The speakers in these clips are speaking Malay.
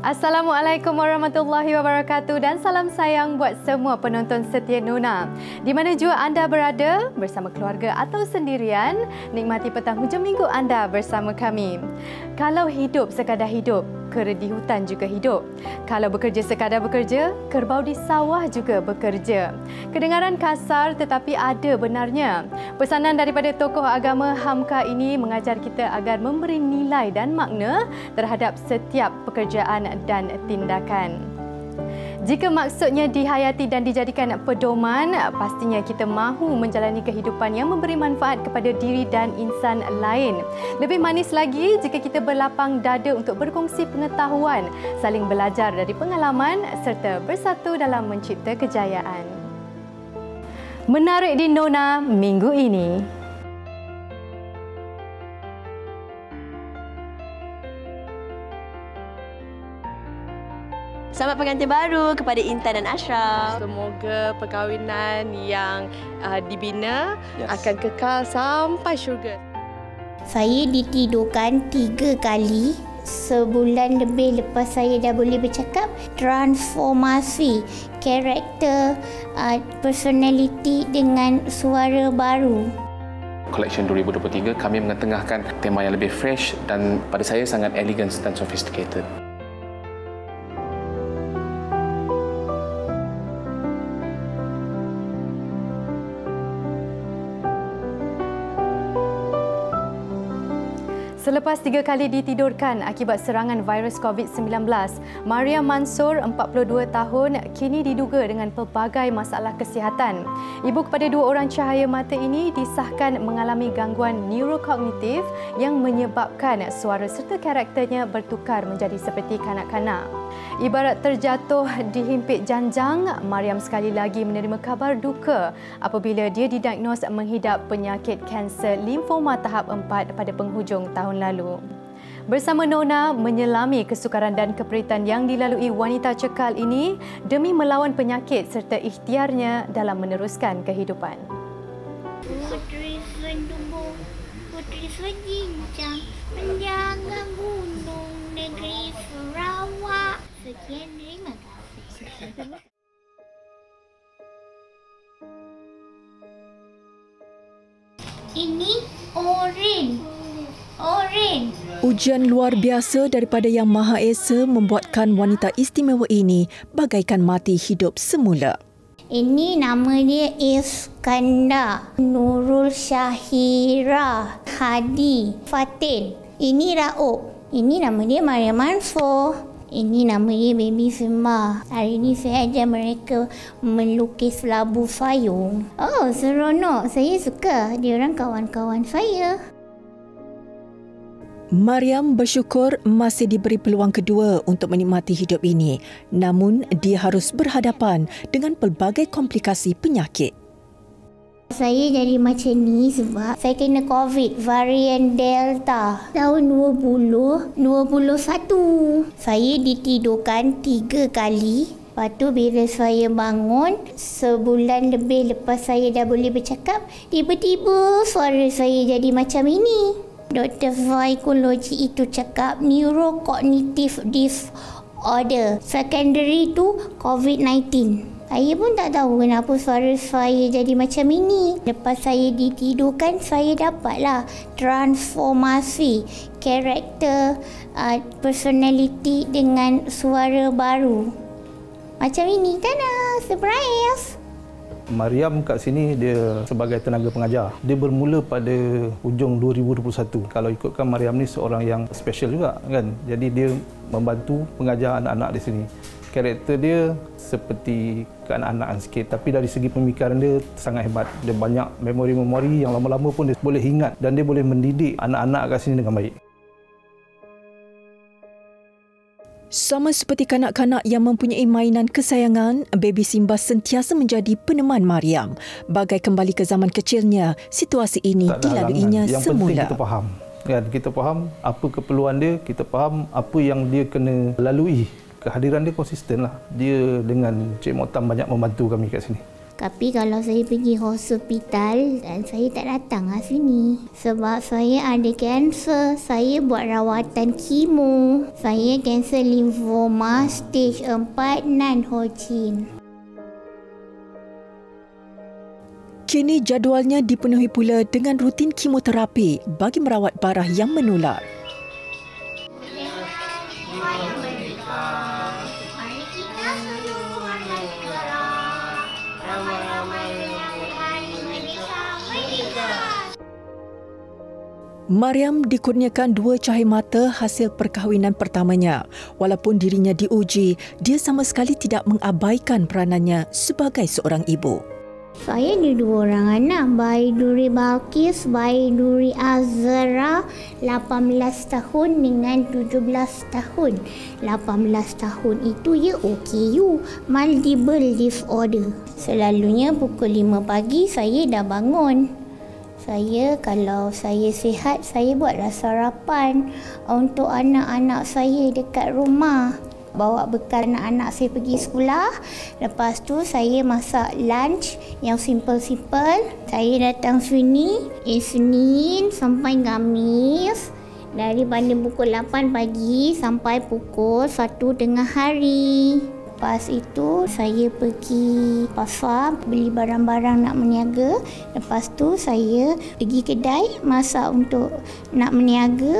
Assalamualaikum warahmatullahi wabarakatuh dan salam sayang buat semua penonton setia Nona. Di mana jua anda berada, bersama keluarga atau sendirian, nikmati petang hujung minggu anda bersama kami. Kalau hidup sekadar hidup, kera di hutan juga hidup. Kalau bekerja sekadar bekerja, kerbau di sawah juga bekerja. Kedengaran kasar tetapi ada benarnya. Pesanan daripada tokoh agama Hamka ini mengajar kita agar memberi nilai dan makna terhadap setiap pekerjaan dan tindakan. Jika maksudnya dihayati dan dijadikan pedoman, pastinya kita mahu menjalani kehidupan yang memberi manfaat kepada diri dan insan lain. Lebih manis lagi jika kita berlapang dada untuk berkongsi pengetahuan, saling belajar dari pengalaman serta bersatu dalam mencipta kejayaan. Menarik di Nona minggu ini. Selamat pengantin baru kepada Intan dan Ashraf. Semoga perkahwinan yang dibina akan kekal sampai syurga. Saya ditidurkan 3 kali. Sebulan lebih lepas saya dah boleh bercakap. Transformasi karakter, personality dengan suara baru. Collection 2023 kami mengetengahkan tema yang lebih fresh dan pada saya sangat elegant dan sophisticated. Selepas 3 kali ditidurkan akibat serangan virus COVID-19, Mariam Mansor, 42 tahun, kini diduga dengan pelbagai masalah kesihatan. Ibu kepada 2 orang cahaya mata ini disahkan mengalami gangguan neurokognitif yang menyebabkan suara serta karakternya bertukar menjadi seperti kanak-kanak. Ibarat terjatuh dihimpit janjang, Mariam sekali lagi menerima kabar duka apabila dia didiagnos menghidap penyakit kanser limfoma tahap 4 pada penghujung tahun lalu. Bersama Nona menyelami kesukaran dan keperitan yang dilalui wanita cekal ini demi melawan penyakit serta ikhtiarnya dalam meneruskan kehidupan. Putri Sendubung, Putri Sejincang, menjaga gunung negeri Sarawak. Sekian, terima kasih. Ini oren. Ujian luar biasa daripada Yang Maha Esa membuatkan wanita istimewa ini bagaikan mati hidup semula. Ini nama dia Iskandar, Nurul Syahira, Hadi, Fatin. Ini Raub. Ini nama dia Mariam Mansor. Ini nama dia Baby Firma. Hari ini saya ajar mereka melukis labu payung. Oh, seronok. Saya suka. Dia orang kawan-kawan saya. Mariam bersyukur masih diberi peluang kedua untuk menikmati hidup ini. Namun, dia harus berhadapan dengan pelbagai komplikasi penyakit. Saya jadi macam ni sebab saya kena COVID varian Delta tahun 2021. Saya ditidurkan 3 kali. Lepas tu bila saya bangun, sebulan lebih lepas saya dah boleh bercakap, tiba-tiba suara saya jadi macam ini. Doktor psikologi itu cakap neurocognitive disorder. Secondary tu COVID-19. Saya pun tak tahu kenapa suara saya jadi macam ini. Lepas saya ditidurkan, saya dapatlah transformasi karakter, personality dengan suara baru. Macam ini kan, surprise. Mariam kat sini dia sebagai tenaga pengajar. Dia bermula pada hujung 2021. Kalau ikutkan Mariam ni seorang yang special juga kan. Jadi dia membantu mengajar anak-anak di sini. Karakter dia seperti keanak-anakan sikit, tapi dari segi pemikiran dia sangat hebat. Dia banyak memori-memori yang lama-lama pun dia boleh ingat dan dia boleh mendidik anak-anak kat sini dengan baik. Sama seperti kanak-kanak yang mempunyai mainan kesayangan, Baby Simba sentiasa menjadi peneman Mariam. Bagai kembali ke zaman kecilnya, situasi ini dilaluinya yang semula. Yang penting kita faham. Kan? Kita faham apa keperluan dia, kita faham apa yang dia kena lalui. Kehadiran dia konsisten lah. Dia dengan Cik Motam banyak membantu kami kat sini. Tapi kalau saya pergi hospital dan saya tak datang lah sini. Sebab saya ada kanser. Saya buat rawatan kemo. Saya kanser limfoma stage 4 non-Hodgkin. Kini jadualnya dipenuhi pula dengan rutin kemoterapi bagi merawat barah yang menular. Mariam dikurniakan 2 cahaya mata hasil perkahwinan pertamanya. Walaupun dirinya diuji, dia sama sekali tidak mengabaikan peranannya sebagai seorang ibu. Saya ada 2 orang anak, bayi Duri Balkis, bayi Duri Azra, 18 tahun dengan 17 tahun. 18 tahun itu ia OKU, multiple disorder. Selalunya pukul 5 pagi saya dah bangun. Kalau saya sihat, saya buatlah sarapan untuk anak-anak saya dekat rumah. Bawa bekal anak-anak saya pergi sekolah. Lepas tu saya masak lunch yang simple-simple. Saya datang sini Isnin sampai Khamis. Daripada pukul 8 pagi sampai pukul 1 tengah hari. Lepas itu saya pergi pasar beli barang-barang nak meniaga. Lepas tu saya pergi kedai masak untuk nak meniaga.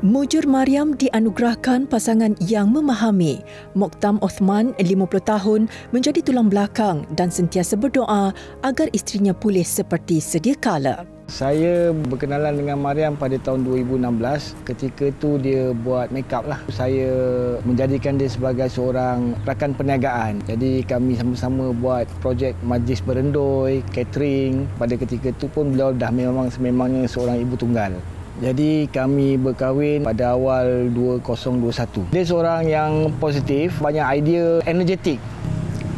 Mujur Mariam dianugerahkan pasangan yang memahami. Moktam Osman, 50 tahun, menjadi tulang belakang dan sentiasa berdoa agar isterinya pulih seperti sedia kala. Saya berkenalan dengan Mariam pada tahun 2016. Ketika itu dia buat make up lah. Saya menjadikan dia sebagai seorang rakan perniagaan. Jadi kami sama-sama buat projek majlis berendoi, catering. Pada ketika itu pun beliau dah sememangnya seorang ibu tunggal. Jadi kami berkahwin pada awal 2021. Dia seorang yang positif, banyak idea, energetik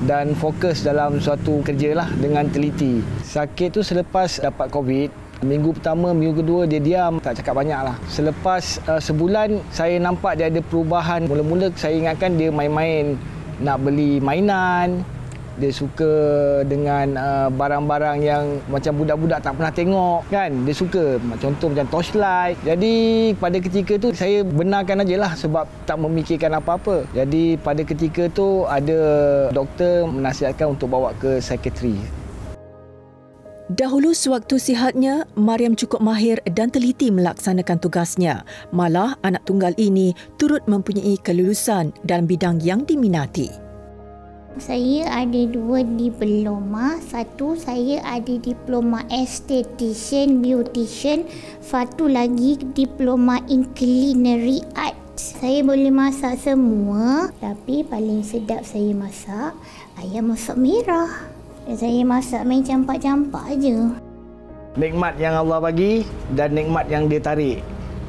dan fokus dalam suatu kerja lah dengan teliti. Sakit tu selepas dapat COVID. Minggu pertama, minggu kedua dia diam, tak cakap banyak lah. Selepas sebulan saya nampak dia ada perubahan. Mula-mula saya ingatkan dia main-main, nak beli mainan. Dia suka dengan barang-barang yang macam budak-budak tak pernah tengok kan. Dia suka contoh macam torchlight. Jadi pada ketika tu saya benarkan ajalah sebab tak memikirkan apa-apa. Jadi pada ketika tu ada doktor menasihatkan untuk bawa ke psikiatri. Dahulu sewaktu sihatnya, Mariam cukup mahir dan teliti melaksanakan tugasnya. Malah anak tunggal ini turut mempunyai kelulusan dalam bidang yang diminati. Saya ada 2 diploma. Satu saya ada diploma esthetician, beautician. Satu lagi diploma in culinary arts. Saya boleh masak semua, tapi paling sedap saya masak ayam masak merah. Saya masak main campak-campak aje. Nikmat yang Allah bagi dan nikmat yang dia tarik.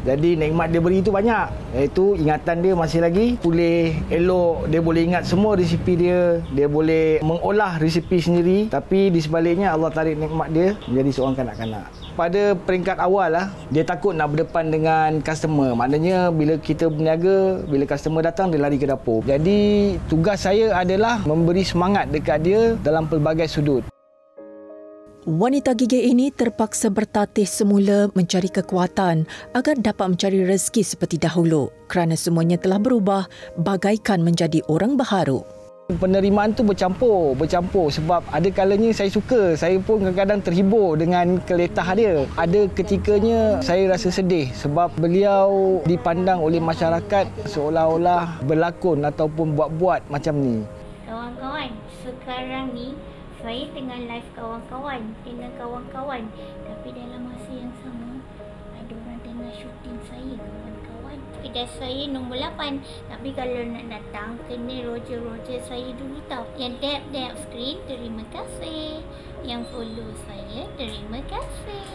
Jadi nikmat dia beri itu banyak. Iaitu ingatan dia masih lagi pulih, elok. Dia boleh ingat semua resipi dia. Dia boleh mengolah resipi sendiri. Tapi di sebaliknya Allah tarik nikmat dia menjadi seorang kanak-kanak. Pada peringkat awal lah, dia takut nak berdepan dengan customer. Maknanya bila kita berniaga, bila customer datang, dia lari ke dapur. Jadi tugas saya adalah memberi semangat dekat dia dalam pelbagai sudut. Wanita gigih ini terpaksa bertatih semula mencari kekuatan agar dapat mencari rezeki seperti dahulu kerana semuanya telah berubah bagaikan menjadi orang baharu. Penerimaan tu bercampur sebab ada kalanya saya suka, saya pun kadang-kadang terhibur dengan keletah dia. Ada ketikanya saya rasa sedih sebab beliau dipandang oleh masyarakat seolah-olah berlakon ataupun buat-buat macam ni. Kawan-kawan, sekarang ni saya tengah live kawan-kawan dengan kawan-kawan, tapi dalam masa yang sama ada orang tengah syuting saya, kawan-kawan. Kedai saya nombor 8, tapi kalau nak datang kena Roger saya dulu tau. Yang tap screen, terima kasih. Yang follow saya, terima kasih.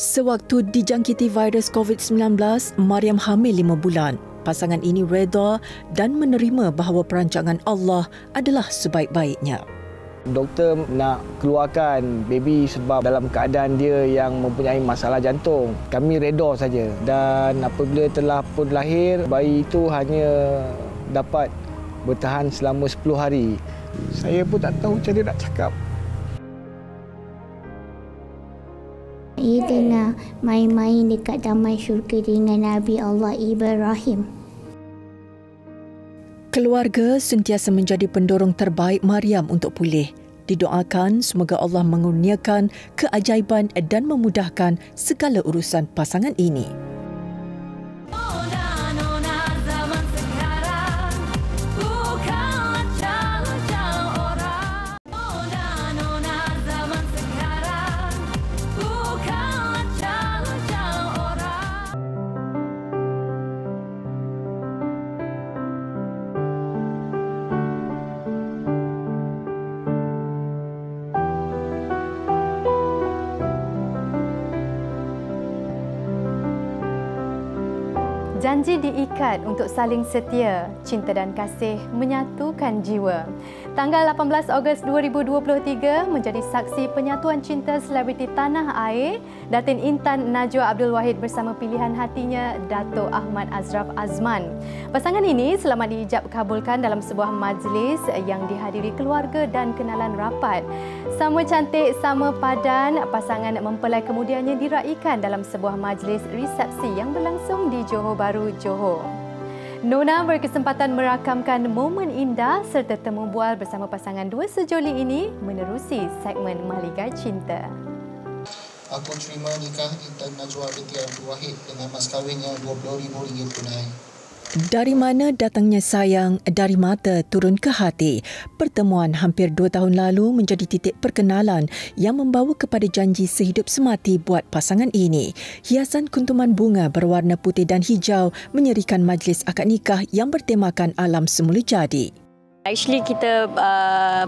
Sewaktu dijangkiti virus COVID-19, Mariam hamil 5 bulan. Pasangan ini reda dan menerima bahawa perancangan Allah adalah sebaik-baiknya. Doktor nak keluarkan baby sebab dalam keadaan dia yang mempunyai masalah jantung. Kami reda saja. Dan apabila telah pun lahir, bayi itu hanya dapat bertahan selama 10 hari. Saya pun tak tahu macam mana nak cakap. Saya tengah main-main dekat Taman Syurga dengan Nabi Allah Ibrahim. Keluarga sentiasa menjadi pendorong terbaik Mariam untuk pulih. Didoakan semoga Allah mengurniakan keajaiban dan memudahkan segala urusan pasangan ini. Janji diikat untuk saling setia, cinta dan kasih menyatukan jiwa. Tanggal 18 Ogos 2023 menjadi saksi penyatuan cinta selebriti tanah air, Datin Intan Najwa Abdul Wahid bersama pilihan hatinya Dato' Ahmad Azraf Azman. Pasangan ini selamat diijab kabulkan dalam sebuah majlis yang dihadiri keluarga dan kenalan rapat. Sama cantik, sama padan, pasangan mempelai kemudiannya diraikan dalam sebuah majlis resepsi yang berlangsung di Johor Bahru, Johor. Nona berkesempatan merakamkan momen indah serta temu bual bersama pasangan dua sejoli ini menerusi segmen Maligai Cinta. Aku terima nikah Intan Najwa binti Abdul Wahid dengan mas kahwinnya RM20,000 tunai. Dari mana datangnya sayang, dari mata turun ke hati. Pertemuan hampir 2 tahun lalu menjadi titik perkenalan yang membawa kepada janji sehidup semati buat pasangan ini. Hiasan kuntuman bunga berwarna putih dan hijau menyerikan majlis akad nikah yang bertemakan alam semula jadi. Actually kita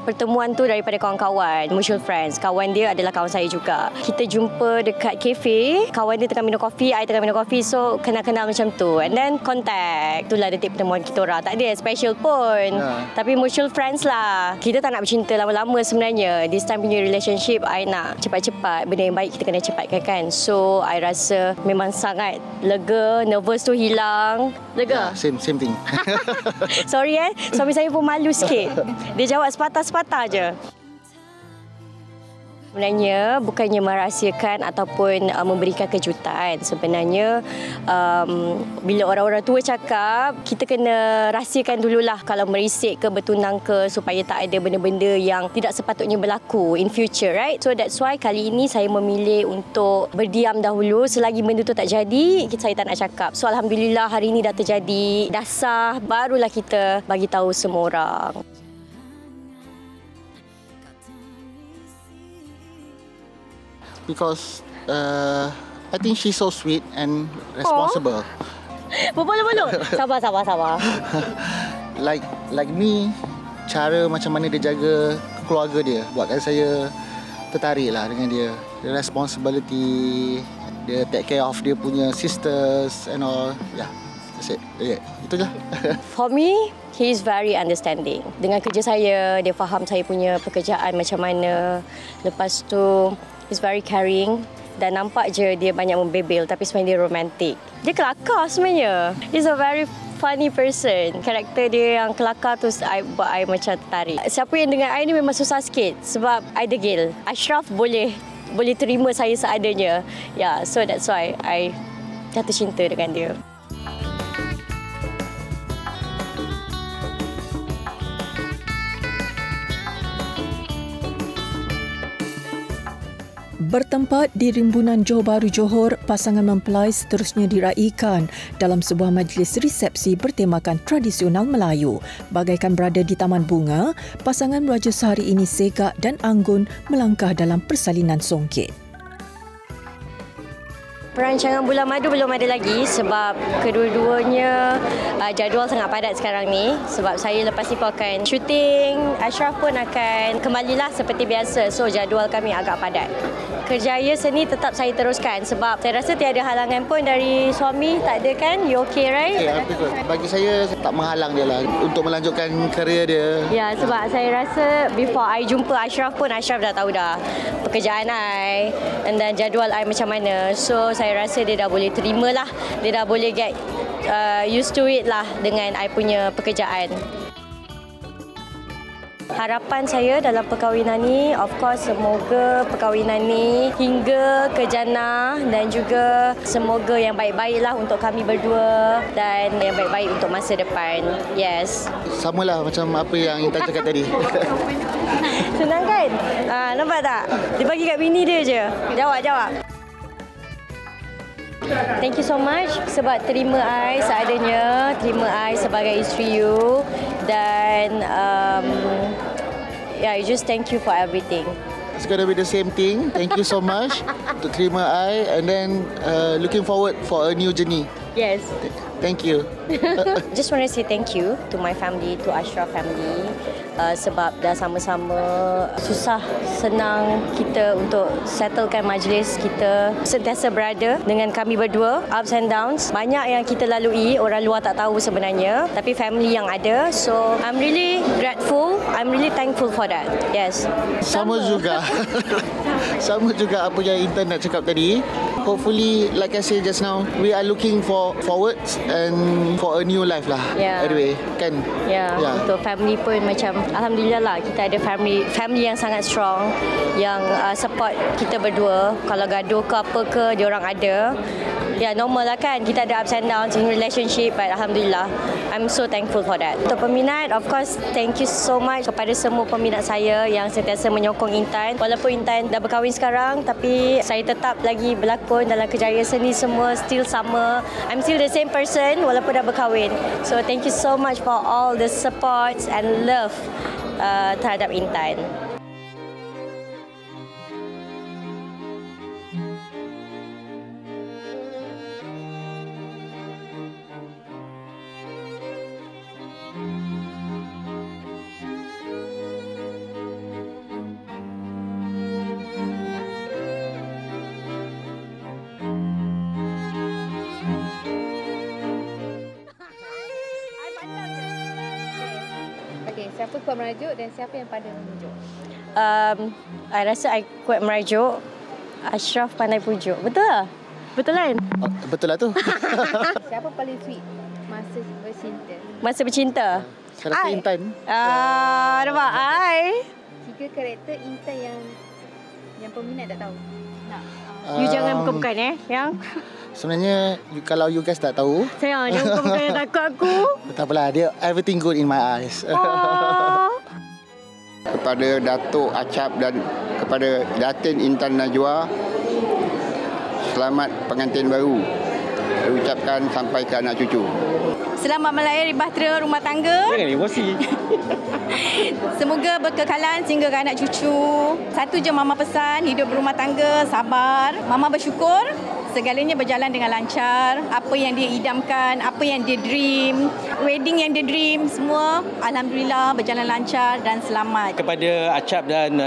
pertemuan tu daripada kawan-kawan, mutual friends. Kawan dia adalah kawan saya juga. Kita jumpa dekat kafe, kawan dia tengah minum kopi, I tengah minum kopi, so kenal-kenal macam tu. And then contact. Itulah detik pertemuan kita orang. Tak ada special pun. Tapi mutual friends lah. Kita tak nak bercinta lama-lama sebenarnya. This time punya relationship, I nak cepat-cepat. Benda yang baik kita kena cepatkan kan. So I rasa memang sangat lega, nervous tu hilang. Lega? Same thing. Sorry suami saya pun malu sikit. Dia jawab sepatah-sepatah je. Sebenarnya bukannya merahsiakan ataupun memberikan kejutan. Sebenarnya bila orang-orang tua cakap, kita kena rahsiakan dululah kalau merisik ke bertunang ke, supaya tak ada benda-benda yang tidak sepatutnya berlaku in future, right? So that's why kali ini saya memilih untuk berdiam dahulu. Selagi benda tu tak jadi, saya tak nak cakap. So alhamdulillah hari ini dah terjadi, dah sah, barulah kita bagi tahu semua orang. Because I think she's so sweet and responsible. Bolu-bolu. Sabar. like me, cara macam mana dia jaga keluarga dia buatkan saya tertarik lah dengan dia. The responsibility, dia take care of dia punya sisters and all. Yeah, that's it. Yeah, itu je. For me, he is very understanding. Dengan kerja saya, dia faham saya punya pekerjaan macam mana. Lepas tu, he's very caring dan nampak je dia banyak membebel tapi sebenarnya dia romantik. Dia kelakar sebenarnya. He's a very funny person. Karakter dia yang kelakar tu buat I macam tertarik. Siapa yang dengan I ni memang susah sikit sebab I degil. Ashraf boleh terima saya seadanya. Yeah, so that's why I jatuh cinta dengan dia. Bertempat di rimbunan Johor Bahru, Johor, pasangan mempelai seterusnya diraikan dalam sebuah majlis resepsi bertemakan tradisional Melayu. Bagaikan berada di taman bunga, pasangan meraja sehari ini segak dan anggun melangkah dalam persalinan songket. Perancangan Bulan Madu belum ada lagi sebab kedua-duanya jadual sangat padat sekarang ni. Sebab saya lepas ni pun akan syuting, Ashraf pun akan kembalilah seperti biasa. So jadual kami agak padat. Kerjaya seni tetap saya teruskan sebab saya rasa tiada halangan pun dari suami, tak ada kan? You okay, right? Okay, betul. Bagi saya tak menghalang dia lah untuk melanjutkan kerjaya dia. Ya, sebab saya rasa before I jumpa Ashraf pun, Ashraf dah tahu dah pekerjaan I dan jadual I macam mana. So saya rasa dia dah boleh terima lah. Dia dah boleh get used to it lah dengan I punya pekerjaan. Harapan saya dalam perkahwinan ni, of course semoga perkahwinan ni hingga ke jannah dan juga semoga yang baik-baiklah untuk kami berdua dan yang baik-baik untuk masa depan. Yes. Samalah macam apa yang Intan cakap tadi. Senang kan? Nampak tak? Dia bagi kat bini dia je. Jawab. Thank you so much sebab terima I seadanya, terima I sebagai isteri you dan yeah, just thank you for everything. It's gonna be the same thing. Thank you so much to terima I and then looking forward for a new journey. Yes. Thank you. Just want to say thank you to my family, to Ashraf family sebab dah sama-sama susah senang kita untuk settlekan majlis kita, sentiasa berada dengan kami berdua, ups and downs. Banyak yang kita lalui, orang luar tak tahu sebenarnya, tapi family yang ada. So I'm really grateful, I'm really thankful for that. Yes. Sama juga. Sama juga apa yang Intan nak cakap tadi. Hopefully, like I said just now, we are looking forward and for a new life lah. Yeah. Anyway, kan? Yeah. Untuk family pun macam alhamdulillah lah, kita ada family yang sangat strong yang support kita berdua. Kalau gaduh ke apa ke, dia orang ada. Ya, normal lah kan, kita ada ups and downs in relationship, but alhamdulillah I'm so thankful for that. Untuk peminat, of course, thank you so much kepada semua peminat saya yang sentiasa menyokong Intan. Walaupun Intan dah berkahwin sekarang, tapi saya tetap lagi berlakon dalam kejayaan seni semua, still sama. I'm still the same person walaupun dah berkahwin. So thank you so much for all the support and love terhadap Intan. Siapa kuat merajuk dan siapa yang pandai memujuk? I rasa I kuat merajuk, Ashraf pandai pujuk. Betul lah? Betul kan? Betul lah tu. Siapa paling sweet masa bercinta? Masa bercinta? Saya rasa Intan. Nampak I. 3 karakter Intan yang peminat tak tahu. You jangan bukan-bukan yang sebenarnya kalau you guys tak tahu, sayang, dia bukan yang takut aku. Tak apalah, dia everything good in my eyes. Kepada Datuk Acap dan kepada Datin Intan Najwa, selamat pengantin baru. Saya ucapkan sampai ke anak cucu. Selamat melayari bahtera rumah tangga. Jangan emosi. Semoga berkekalan sehingga ke anak cucu. Satu je Mama pesan, hidup berumah tangga, sabar. Mama bersyukur segalanya berjalan dengan lancar. Apa yang dia idamkan, apa yang dia dream, wedding yang dia dream, semua alhamdulillah berjalan lancar dan selamat. Kepada Acap dan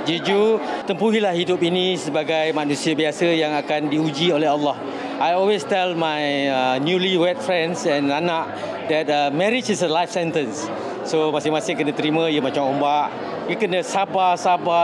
Jiju, tempuhilah hidup ini sebagai manusia biasa yang akan diuji oleh Allah. I always tell my newlywed friends and anak that marriage is a life sentence. So masing-masing kena terima ia macam ombak. Ia kena sabar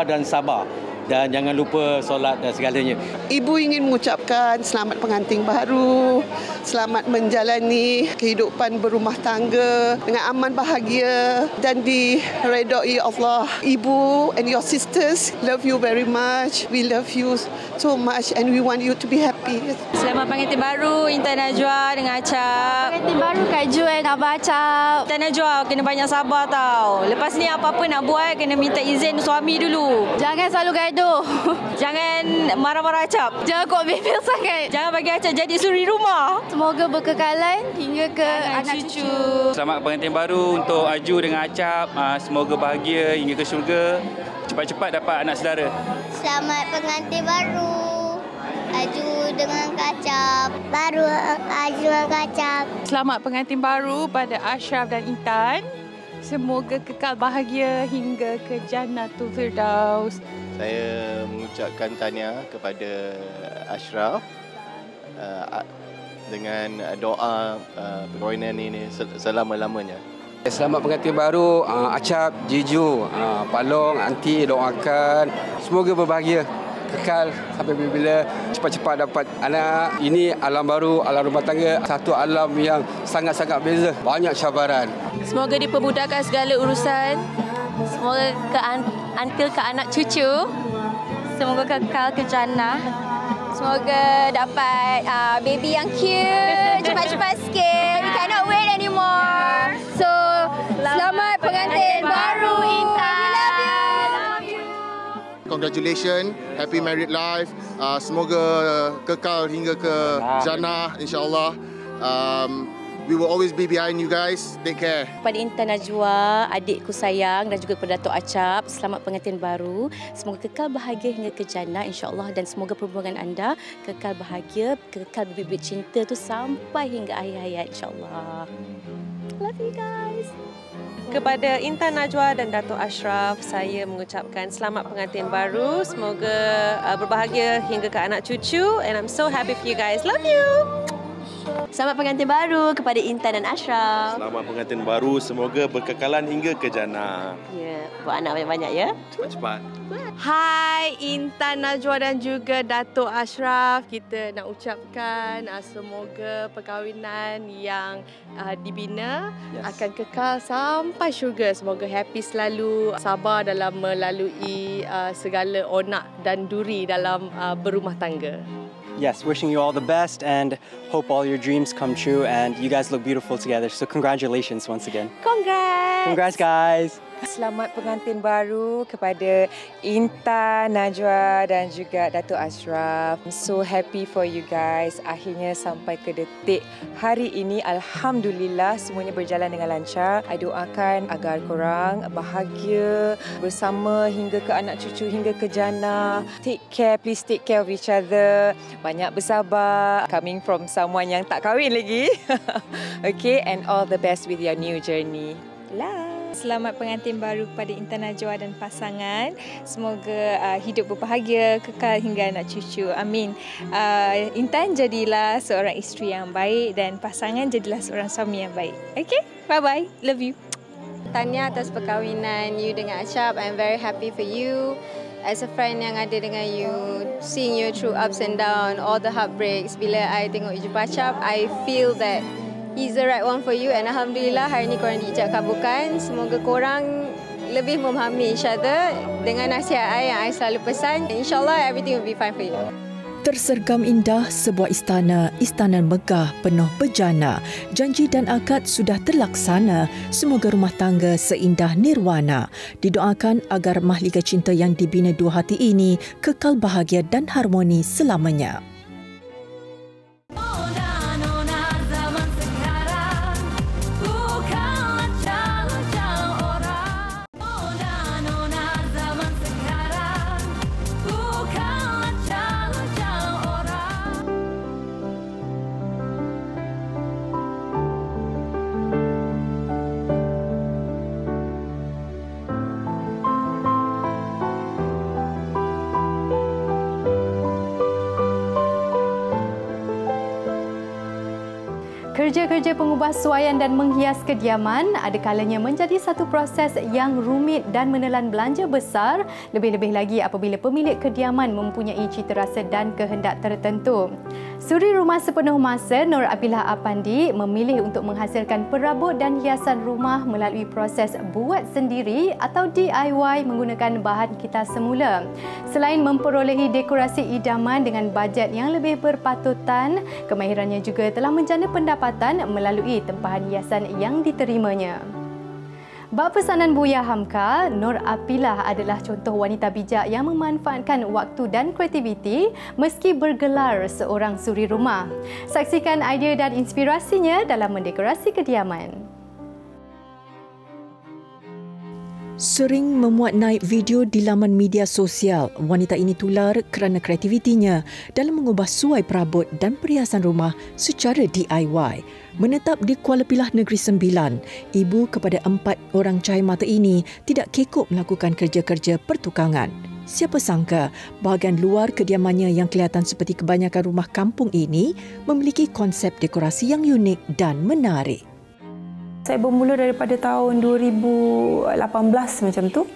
dan sabar. Dan jangan lupa solat dan segalanya. Ibu ingin mengucapkan selamat pengantin baru, selamat menjalani kehidupan berumah tangga dengan aman bahagia dan diredai Allah. Ibu and your sisters love you very much. We love you so much and we want you to be happy. Selamat pengantin baru Intan Najwa dengan Acap. Pengantin baru Kak Ju dan Abah Acap. Intan Najwa kena banyak sabar tau. Lepas ni apa-apa nak buat kena minta izin suami dulu. Jangan selalu gaduh. Jangan marah-marah Acap. Jangan kok bebel sangat. Jangan bagi Acap jadi suri rumah. Semoga berkekalan hingga ke anak cucu. Selamat pengantin baru untuk Aju dengan Acap. Semoga bahagia hingga ke syurga. Cepat-cepat dapat anak saudara. Selamat pengantin baru. Aju dengan Kacap. Baru Aju dengan Kacap. Selamat pengantin baru pada Ashraf dan Intan. Semoga kekal bahagia hingga ke Jannatul Firdaus. Saya mengucapkan tahniah kepada Ashraf dengan doa perkahwinan ini selama-lamanya. Selamat pengantin baru Acap, Jiju, Pak Long, Aunty doakan semoga berbahagia kekal sampai bila cepat-cepat dapat anak. Ini alam baru, alam rumah tangga, satu alam yang sangat-sangat beza, banyak cabaran. Semoga dipermudahkan segala urusan. Semoga until ke anak cucu. Semoga kekal ke jannah. Semoga dapat baby yang cute, cepat-cepat sikit. We cannot wait anymore. So, selamat pengantin baru Intan. We love you. Congratulations, happy married life. Semoga kekal hingga ke jannah, insyaAllah. We will always be behind you guys. Take care. Kepada Intan Najwa, adikku sayang dan juga kepada Datuk Acap, selamat pengantin baru. Semoga kekal bahagia hingga ke jannah insya-Allah dan semoga perhubungan anda kekal bahagia, kekal bibit cinta tu sampai hingga akhir hayat insya-Allah. Love you guys. Kepada Intan Najwa dan Datuk Ashraf, saya mengucapkan selamat pengantin baru. Semoga berbahagia hingga ke anak cucu and I'm so happy for you guys. Love you. Selamat pengantin baru kepada Intan dan Ashraf. Selamat pengantin baru, semoga berkekalan hingga ke jannah. Ya, buat anak banyak-banyak ya. Cepat-cepat. Hai Intan Najwa dan juga Datuk Ashraf. Kita nak ucapkan semoga perkahwinan yang dibina akan kekal sampai syurga. Semoga happy selalu, sabar dalam melalui segala onak dan duri dalam berumah tangga. Yes, wishing you all the best and hope all your dreams come true and you guys look beautiful together. So congratulations once again. Congrats. Congrats guys. Selamat pengantin baru kepada Intan Najwa dan juga Datuk Ashraf. I'm so happy for you guys. Akhirnya sampai ke detik hari ini. Alhamdulillah semuanya berjalan dengan lancar. I doakan agar korang bahagia bersama hingga ke anak cucu, hingga ke jannah. Take care, please take care of each other. Banyak bersabar. Coming from someone yang tak kahwin lagi. Okay, and all the best with your new journey. Love. Selamat pengantin baru kepada Intan Najwa dan pasangan. Semoga hidup berbahagia, kekal hingga anak cucu. Amin. Intan jadilah seorang isteri yang baik dan pasangan jadilah seorang suami yang baik. Okay? Bye-bye. Love you. Tahniah atas perkahwinan you dengan Acap. I'm very happy for you. As a friend yang ada dengan you, seeing you through ups and downs, all the heartbreaks. Bila I tengok you jumpa Acap, I feel that he's the right one for you and Alhamdulillah hari ini korang diijab kabulkan. Semoga korang lebih memahami each other dengan nasihat I yang I selalu pesan. InsyaAllah everything will be fine for you. Tersergam indah sebuah istana megah penuh bejana. Janji dan akad sudah terlaksana. Semoga rumah tangga seindah nirwana. Didoakan agar mahligai cinta yang dibina dua hati ini kekal bahagia dan harmoni selamanya. Kerja-kerja pengubahsuaian dan menghias kediaman ada kalanya menjadi satu proses yang rumit dan menelan belanja besar, lebih-lebih lagi apabila pemilik kediaman mempunyai cita rasa dan kehendak tertentu. Suri rumah sepenuh masa Nur Apilah Apandi memilih untuk menghasilkan perabot dan hiasan rumah melalui proses buat sendiri atau DIY menggunakan bahan kita semula. Selain memperolehi dekorasi idaman dengan bajet yang lebih berpatutan, kemahirannya juga telah menjana pendapatan melalui tempahan hiasan yang diterimanya. Bab pesanan Buya Hamka, Nur Apilah adalah contoh wanita bijak yang memanfaatkan waktu dan kreativiti meski bergelar seorang suri rumah. Saksikan idea dan inspirasinya dalam mendekorasi kediaman. Sering memuat naik video di laman media sosial, wanita ini tular kerana kreativitinya dalam mengubah suai perabot dan perhiasan rumah secara DIY. Menetap di Kuala Pilah Negeri Sembilan, ibu kepada 4 orang cahaya mata ini tidak kekok melakukan kerja-kerja pertukangan. Siapa sangka bahagian luar kediamannya yang kelihatan seperti kebanyakan rumah kampung ini memiliki konsep dekorasi yang unik dan menarik. Saya bermula daripada tahun 2018 macam tu.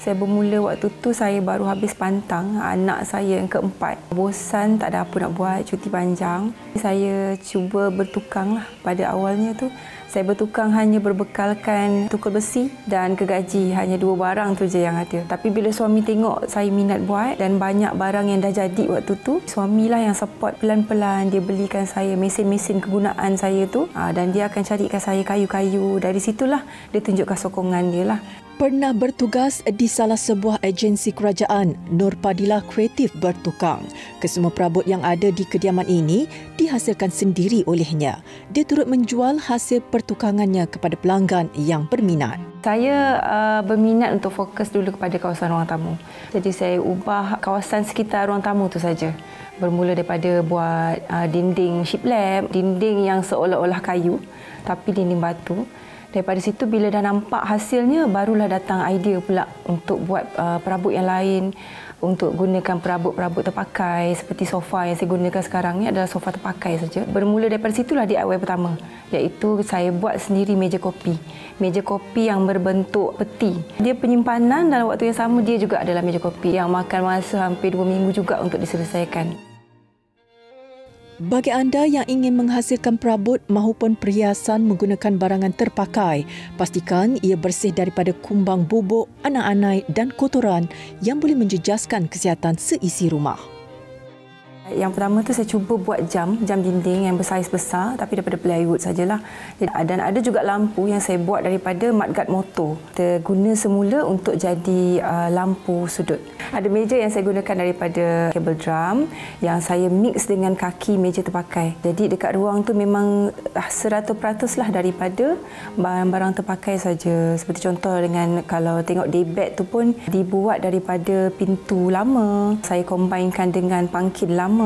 Saya bermula waktu tu saya baru habis pantang anak saya yang keempat. Bosan, tak ada apa nak buat, cuti panjang. Saya cuba bertukang lah. Pada awalnya tu saya bertukang hanya berbekalkan tukul besi dan gergaji. Hanya 2 barang tu je yang ada. Tapi bila suami tengok saya minat buat dan banyak barang yang dah jadi waktu tu, suamilah yang support pelan-pelan. Dia belikan saya mesin-mesin kegunaan saya tu dan dia akan carikan saya kayu-kayu. Dari situlah dia tunjukkan sokongan dia lah. Pernah bertugas di salah sebuah agensi kerajaan, Nurpadilah Kreatif bertukang. Kesemua perabot yang ada di kediaman ini dihasilkan sendiri olehnya. Dia turut menjual hasil pertukangannya kepada pelanggan yang berminat. Saya berminat untuk fokus dulu kepada kawasan ruang tamu. Jadi saya ubah kawasan sekitar ruang tamu tu saja. Bermula daripada buat dinding shiplap, dinding yang seolah-olah kayu tapi dinding batu. Daripada situ bila dah nampak hasilnya, barulah datang idea pula untuk buat perabot yang lain, untuk gunakan perabot-perabot terpakai seperti sofa yang saya gunakan sekarang ni adalah sofa terpakai saja. Bermula daripada situlah DIY pertama, iaitu saya buat sendiri meja kopi. Meja kopi yang berbentuk peti. Dia penyimpanan dalam waktu yang sama dia juga adalah meja kopi yang makan masa hampir 2 minggu juga untuk diselesaikan. Bagi anda yang ingin menghasilkan perabot maupun perhiasan menggunakan barangan terpakai, pastikan ia bersih daripada kumbang bubuk, anak-anak dan kotoran yang boleh menjejaskan kesihatan seisi rumah. Yang pertama tu saya cuba buat jam dinding yang bersaiz besar tapi daripada plywood sajalah. Dan ada juga lampu yang saya buat daripada mudguard motor. Kita guna semula untuk jadi lampu sudut. Ada meja yang saya gunakan daripada kabel drum yang saya mix dengan kaki meja terpakai. Jadi dekat ruang tu memang 100% lah daripada barang-barang terpakai saja. Seperti contoh dengan kalau tengok daybed tu pun dibuat daripada pintu lama. Saya combinekan dengan pangkin lama.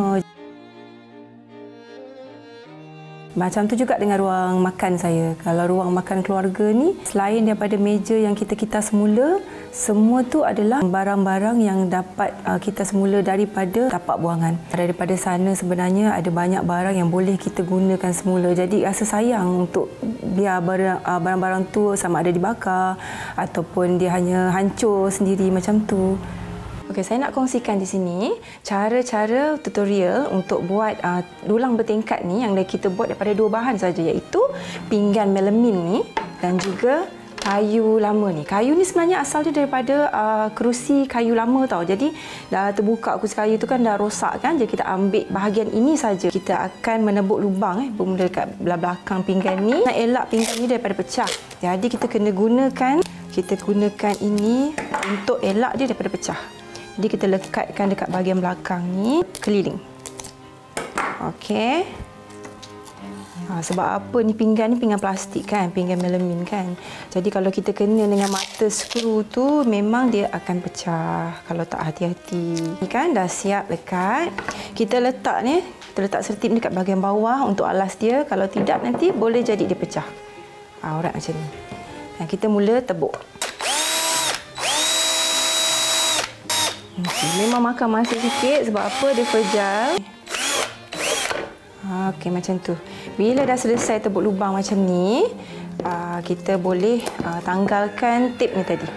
Macam tu juga dengan ruang makan saya. Kalau ruang makan keluarga ni, selain daripada meja yang kita semula, semua tu adalah barang-barang yang dapat kita semula daripada tapak buangan. Daripada sana sebenarnya ada banyak barang yang boleh kita gunakan semula. Jadi rasa sayang untuk biar barang-barang tu sama ada dibakar ataupun dia hanya hancur sendiri macam tu. Okey, saya nak kongsikan di sini cara-cara tutorial untuk buat dulang bertingkat ni yang kita buat daripada 2 bahan saja, iaitu pinggan melamin ni dan juga kayu lama ni. Kayu ni sebenarnya asal dia daripada kerusi kayu lama tau. Jadi dah terbuka kerusi kayu tu kan dah rosak kan. Jadi kita ambil bahagian ini saja. Kita akan menebuk lubang bermula dekat belakang pinggan ni. Nak elak pinggan ni daripada pecah. Jadi kita kena gunakan ini untuk elak dia daripada pecah. Jadi kita lekatkan dekat bahagian belakang ni keliling. Okey. Sebab apa ni pinggan plastik kan, pinggan melamin kan. Jadi kalau kita kena dengan mata skru tu memang dia akan pecah kalau tak hati-hati. Ni kan dah siap lekat. Kita letak sertip ni dekat bahagian bawah untuk alas dia. Kalau tidak nanti boleh jadi dia pecah. Alright macam ni. Dan kita mula tebuk. Memang makan masa sikit sebab apa dia fragile. Okey macam tu. Bila dah selesai tebuk lubang macam ni, kita boleh tanggalkan tip ni tadi.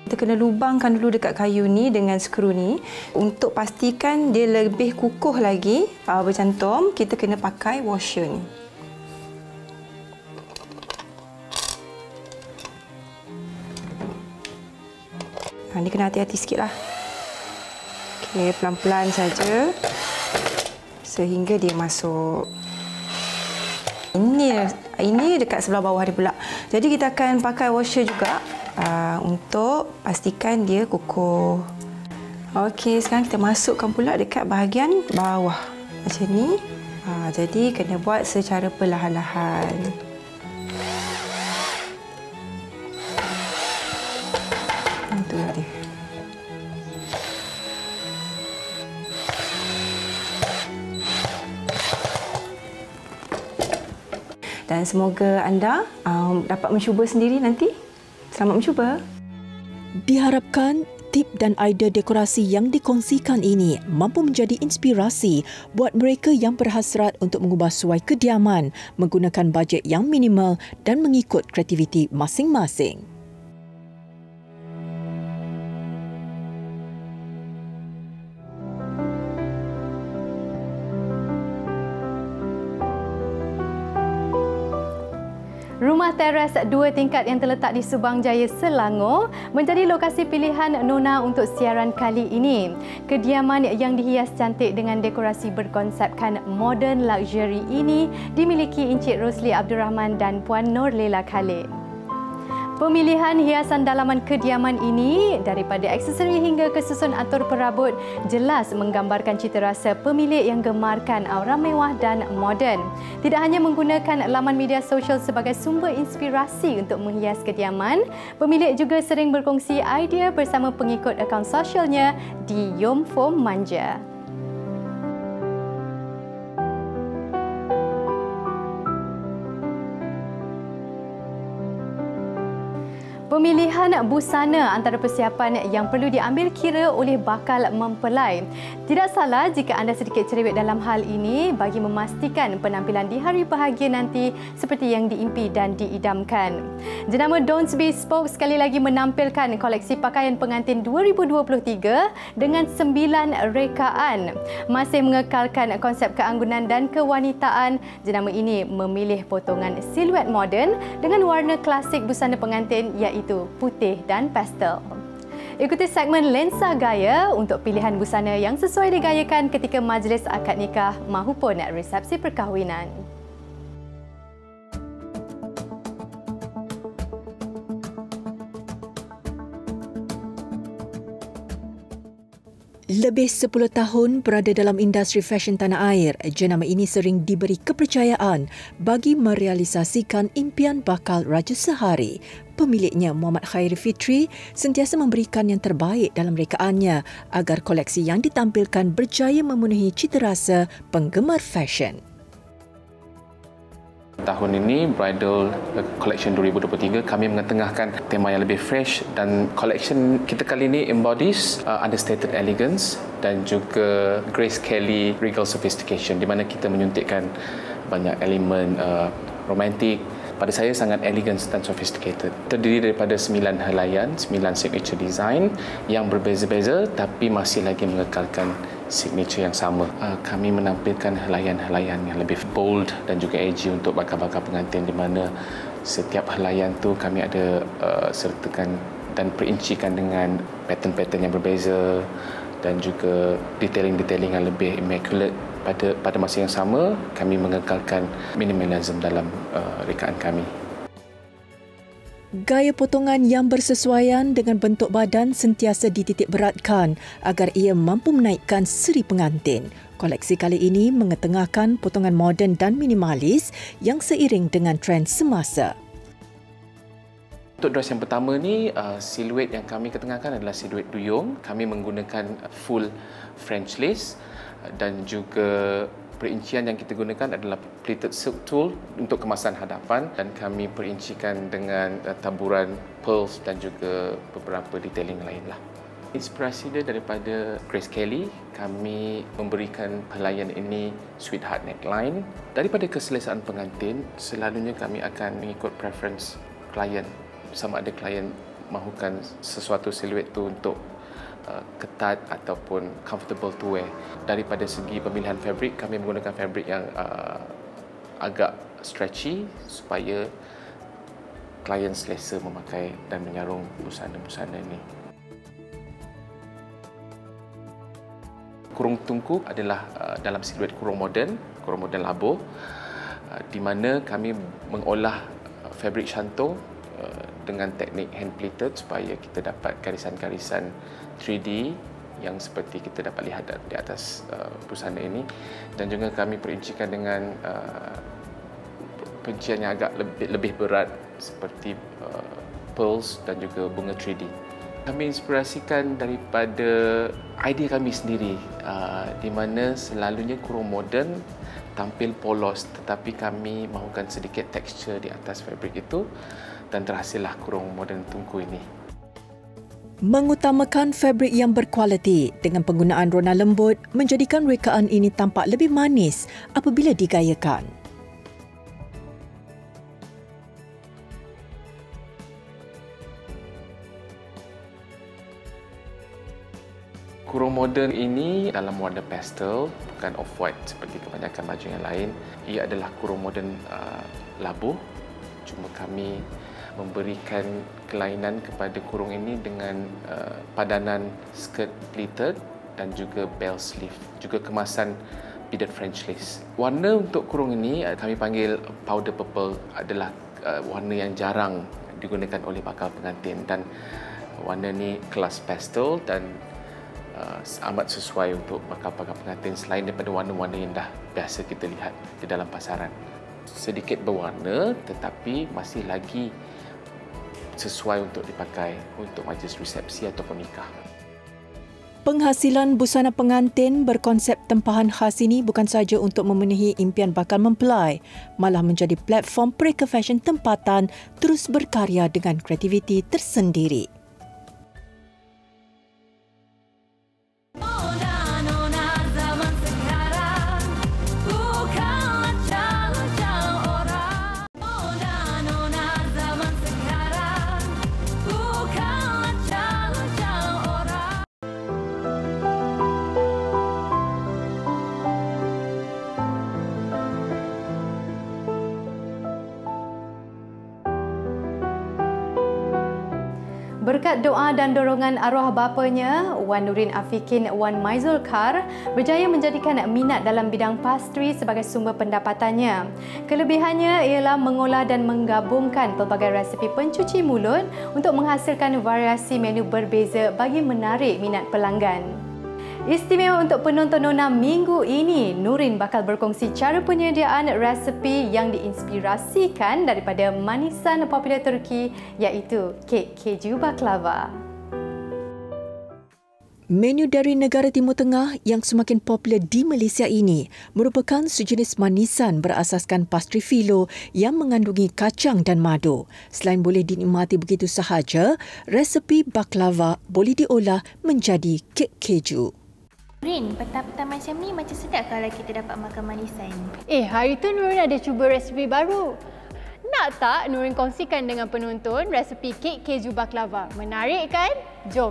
Kita kena lubangkan dulu dekat kayu ni dengan skru ni untuk pastikan dia lebih kukuh lagi bercantum. Kita kena pakai washer ni. Ni kena hati-hati sikit lah. Okey, pelan-pelan saja sehingga dia masuk. Ini dekat sebelah bawah dia pula. Jadi kita akan pakai washer juga untuk pastikan dia kukuh. Okey, sekarang kita masukkan pula dekat bahagian bawah. Macam ni. Jadi kena buat secara perlahan-lahan. Itu dia. Dan semoga anda dapat mencuba sendiri nanti. Selamat mencuba. Diharapkan Tip dan idea dekorasi yang dikongsikan ini mampu menjadi inspirasi buat mereka yang berhasrat untuk mengubah suai kediaman menggunakan bajet yang minimal dan mengikut kreativiti masing-masing. Rumah teras 2 tingkat yang terletak di Subang Jaya, Selangor menjadi lokasi pilihan Nona untuk siaran kali ini. Kediaman yang dihias cantik dengan dekorasi berkonsepkan modern luxury ini dimiliki Encik Rosli Abdul Rahman dan Puan Nur Lela Khalid. Pemilihan hiasan dalaman kediaman ini daripada aksesori hingga ke susun atur perabot jelas menggambarkan cita rasa pemilik yang gemarkan aura mewah dan moden. Tidak hanya menggunakan laman media sosial sebagai sumber inspirasi untuk menghias kediaman, pemilik juga sering berkongsi idea bersama pengikut akaun sosialnya di Yomfo Manja. Pemilihan busana antara persiapan yang perlu diambil kira oleh bakal mempelai. Tidak salah jika anda sedikit cerewet dalam hal ini bagi memastikan penampilan di hari bahagia nanti seperti yang diimpi dan diidamkan. Jenama Don'ts Bespoke sekali lagi menampilkan koleksi pakaian pengantin 2023 dengan 9 rekaan. Masih mengekalkan konsep keanggunan dan kewanitaan, jenama ini memilih potongan siluet moden dengan warna klasik busana pengantin iaitu putih dan pastel. Ikuti segmen Lensa Gaya untuk pilihan busana yang sesuai digayakan ketika majlis akad nikah mahupun resepsi perkahwinan. Lebih 10 tahun berada dalam industri fashion tanah air, jenama ini sering diberi kepercayaan bagi merealisasikan impian bakal Raja Sehari. Pemiliknya, Muhammad Khairi Fitri, sentiasa memberikan yang terbaik dalam rekaannya agar koleksi yang ditampilkan berjaya memenuhi cita rasa penggemar fashion. Tahun ini Bridal Collection 2023 kami mengetengahkan tema yang lebih fresh dan collection kita kali ini embodies understated elegance dan juga Grace Kelly regal sophistication di mana kita menyuntikkan banyak elemen romantik. Pada saya sangat elegant dan sophisticated. Terdiri daripada 9 helaian, 9 signature design yang berbeza-beza tapi masih lagi mengekalkan signature yang sama. Kami menampilkan helaian-helaian yang lebih bold dan juga edgy untuk bakal-bakal pengantin di mana setiap helaian tu kami ada sertakan dan perincikan dengan pattern-pattern yang berbeza dan juga detailing-detailing yang lebih immaculate. Pada masa yang sama, kami mengekalkan minimalism dalam rekaan kami. Gaya potongan yang bersesuaian dengan bentuk badan sentiasa dititik beratkan agar ia mampu menaikkan seri pengantin. Koleksi kali ini mengetengahkan potongan moden dan minimalis yang seiring dengan trend semasa. Untuk dress yang pertama ni, siluet yang kami ketengahkan adalah siluet duyung. Kami menggunakan full French lace dan juga perincian yang kita gunakan adalah pleated silk tulle untuk kemasan hadapan dan kami perincikan dengan taburan pearls dan juga beberapa detailing lainlah. Inspirasi dia daripada Grace Kelly. Kami memberikan helaian ini sweetheart neckline. Daripada keselesaan pengantin, selalunya kami akan mengikut preference klien. Sama ada klien mahukan sesuatu siluet tu untuk ketat ataupun comfortable to wear. Daripada segi pemilihan fabric, kami menggunakan fabric yang agak stretchy supaya klien selesa memakai dan menyarung busana-busana ini. Kurung tungku adalah dalam siluet kurung moden labo, di mana kami mengolah fabric shantung dengan teknik hand pleated supaya kita dapat garisan-garisan 3D yang seperti kita dapat lihat di atas busana ini, dan juga kami perincikan dengan perincian yang agak lebih berat seperti pearls dan juga bunga 3D. Kami inspirasikan daripada idea kami sendiri, di mana selalunya kurung moden tampil polos tetapi kami mahukan sedikit tekstur di atas fabric itu dan terhasillah kurung moden tungku ini. Mengutamakan fabrik yang berkualiti dengan penggunaan rona lembut menjadikan rekaan ini tampak lebih manis apabila digayakan. Kurung moden ini dalam warna pastel, bukan off-white seperti kebanyakan baju yang lain. Ia adalah kurung moden labuh. Cuma kami memberikan kelainan kepada kurung ini dengan padanan skirt pleated dan juga bell sleeve, juga kemasan beaded French lace. Warna untuk kurung ini kami panggil powder purple, adalah warna yang jarang digunakan oleh bakal pengantin, dan warna ini kelas pastel dan amat sesuai untuk bakal pengantin selain daripada warna-warna yang dah biasa kita lihat di dalam pasaran. Sedikit berwarna tetapi masih lagi sesuai untuk dipakai untuk majlis resepsi ataupun nikah. Penghasilan busana pengantin berkonsep tempahan khas ini bukan sahaja untuk memenuhi impian bakal mempelai, malah menjadi platform pereka fashion tempatan terus berkarya dengan kreativiti tersendiri. Berkat doa dan dorongan arwah bapanya, Wan Nurin Afikin Wan Maizul Kar berjaya menjadikan minat dalam bidang pastri sebagai sumber pendapatannya. Kelebihannya ialah mengolah dan menggabungkan pelbagai resepi pencuci mulut untuk menghasilkan variasi menu berbeza bagi menarik minat pelanggan. Istimewa untuk penonton Nona minggu ini, Nurin bakal berkongsi cara penyediaan resepi yang diinspirasikan daripada manisan popular Turki iaitu kek keju baklava. Menu dari negara Timur Tengah yang semakin popular di Malaysia ini merupakan sejenis manisan berasaskan pastri filo yang mengandungi kacang dan madu. Selain boleh dinikmati begitu sahaja, resepi baklava boleh diolah menjadi kek keju. Nurin, petang-petang macam ni macam sedap kalau kita dapat makan manisan. Hari tu Nurin ada cuba resepi baru. Nak tak Nurin kongsikan dengan penonton resepi kek keju baklava? Menarik kan? Jom!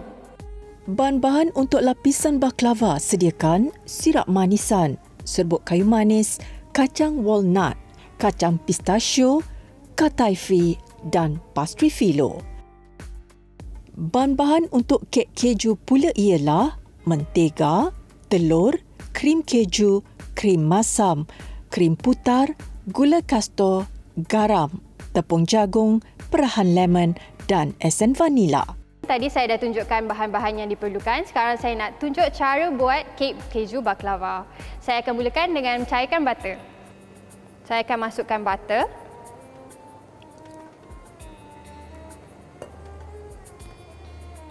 Bahan-bahan untuk lapisan baklava sediakan sirap manisan, serbuk kayu manis, kacang walnut, kacang pistachio, kataifi dan pastri filo. Bahan-bahan untuk kek keju pula ialah mentega, telur, krim keju, krim masam, krim putar, gula kastor, garam, tepung jagung, perahan lemon dan esen vanila. Tadi saya dah tunjukkan bahan-bahan yang diperlukan. Sekarang saya nak tunjuk cara buat kek keju baklava. Saya akan mulakan dengan cairkan butter. Saya akan masukkan butter.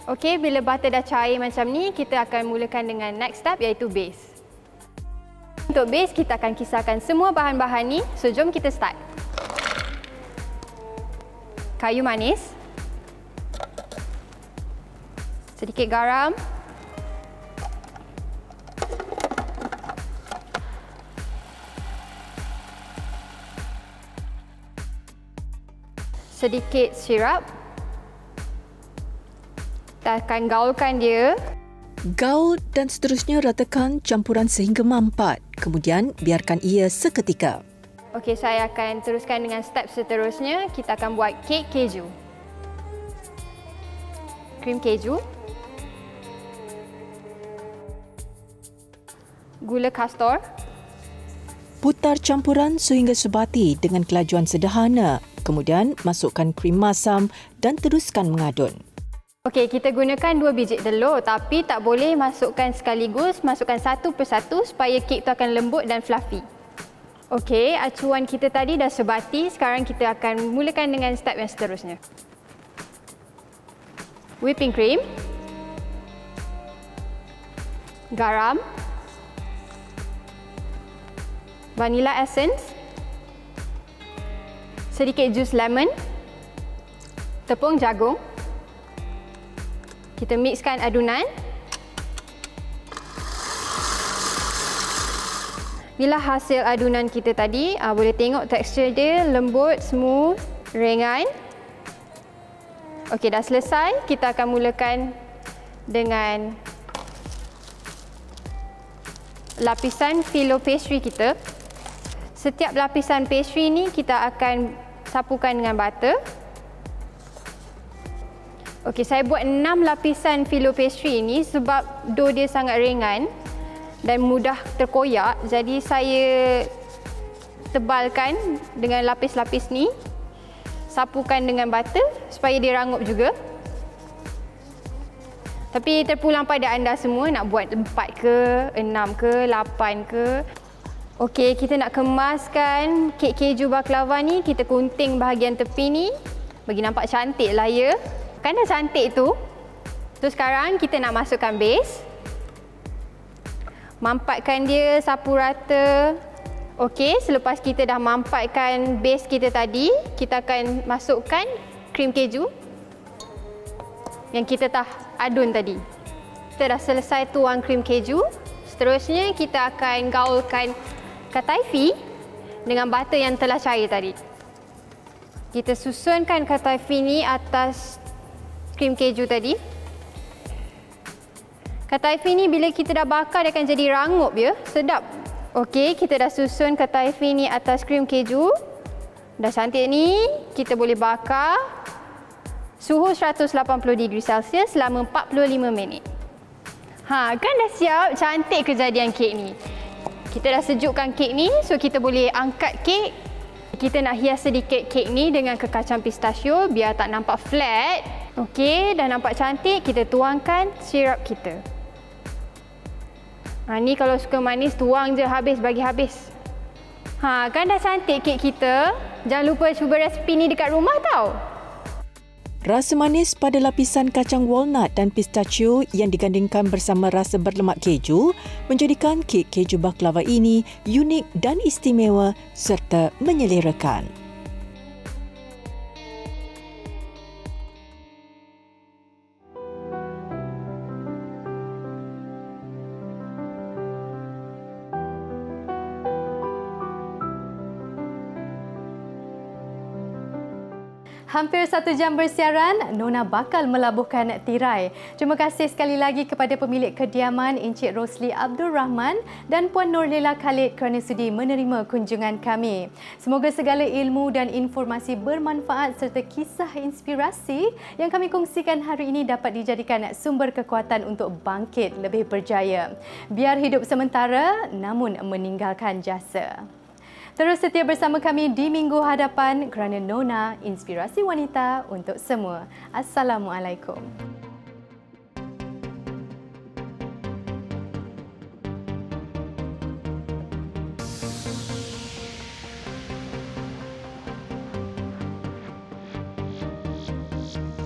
Okey, bila butter dah cair macam ni, kita akan mulakan dengan next step iaitu base. Untuk base, kita akan kisarkan semua bahan-bahan ni. So, jom kita start. Kayu manis. Sedikit garam. Sedikit sirap. Kita akan gaulkan dia. Gaul dan seterusnya ratakan campuran sehingga mampat. Kemudian biarkan ia seketika. Okey, saya akan teruskan dengan step seterusnya. Kita akan buat kek keju. Krim keju. Gula kastor. Putar campuran sehingga sebati dengan kelajuan sederhana. Kemudian masukkan krim masam dan teruskan mengadun. Okey, kita gunakan 2 biji telur tapi tak boleh masukkan sekaligus, masukkan satu persatu supaya kek tu akan lembut dan fluffy. Okey, acuan kita tadi dah sebati, sekarang kita akan mulakan dengan step yang seterusnya. Whipping cream. Garam. Vanilla essence. Sedikit jus lemon. Tepung jagung. Kita mixkan adunan. Inilah hasil adunan kita tadi. Boleh tengok tekstur dia lembut, smooth, ringan. Okey, dah selesai. Kita akan mulakan dengan lapisan filo pastry kita. Setiap lapisan pastry ni kita akan sapukan dengan butter. Okey, saya buat 6 lapisan filo pastry ni sebab dough dia sangat ringan dan mudah terkoyak. Jadi saya tebalkan dengan lapis-lapis ni. Sapukan dengan butter supaya dia rangup juga. Tapi terpulang pada anda semua nak buat 4 ke, 6 ke, 8 ke. Okey, kita nak kemaskan kek keju baklava ni. Kita gunting bahagian tepi ni bagi nampak cantik lah ya. Kan dah cantik tu. Terus sekarang kita nak masukkan base. Mampatkan dia sapu rata. Okey, selepas kita dah mampatkan base kita tadi, kita akan masukkan krim keju yang kita dah adun tadi. Kita dah selesai tuang krim keju. Seterusnya kita akan gaulkan kataifi dengan butter yang telah cair tadi. Kita susunkan kataifi ni atas krim keju tadi. Kataifi ni bila kita dah bakar dia akan jadi rangup ya, sedap. Okey, kita dah susun kataifi ni atas krim keju. Dah cantik ni, kita boleh bakar suhu 180 degree Celsius selama 45 minit. Kan dah siap, cantik kejadian kek ni. Kita dah sejukkan kek ni, so kita boleh angkat kek. Kita nak hias sedikit kek ni dengan kekacang pistachio biar tak nampak flat. Okey, dah nampak cantik, kita tuangkan sirap kita. Ni kalau suka manis, tuang je habis, bagi habis. Kan dah cantik kek kita. Jangan lupa cuba resipi ni dekat rumah tau. Rasa manis pada lapisan kacang walnut dan pistachio yang digandingkan bersama rasa berlemak keju menjadikan kek keju baklava ini unik dan istimewa serta menyelerakan. Hampir 1 jam bersiaran, Nona bakal melabuhkan tirai. Terima kasih sekali lagi kepada pemilik kediaman Encik Rosli Abdul Rahman dan Puan Nurlela Khalid kerana sudi menerima kunjungan kami. Semoga segala ilmu dan informasi bermanfaat serta kisah inspirasi yang kami kongsikan hari ini dapat dijadikan sumber kekuatan untuk bangkit lebih berjaya. Biar hidup sementara namun meninggalkan jasa. Terus setia bersama kami di minggu hadapan kerana Nona, inspirasi wanita untuk semua. Assalamualaikum.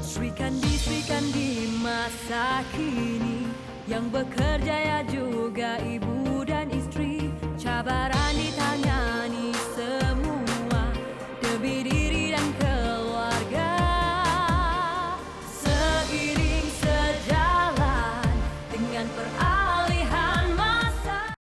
Sri Kandi masa kini yang bekerja ya juga ibu dan istri cabaran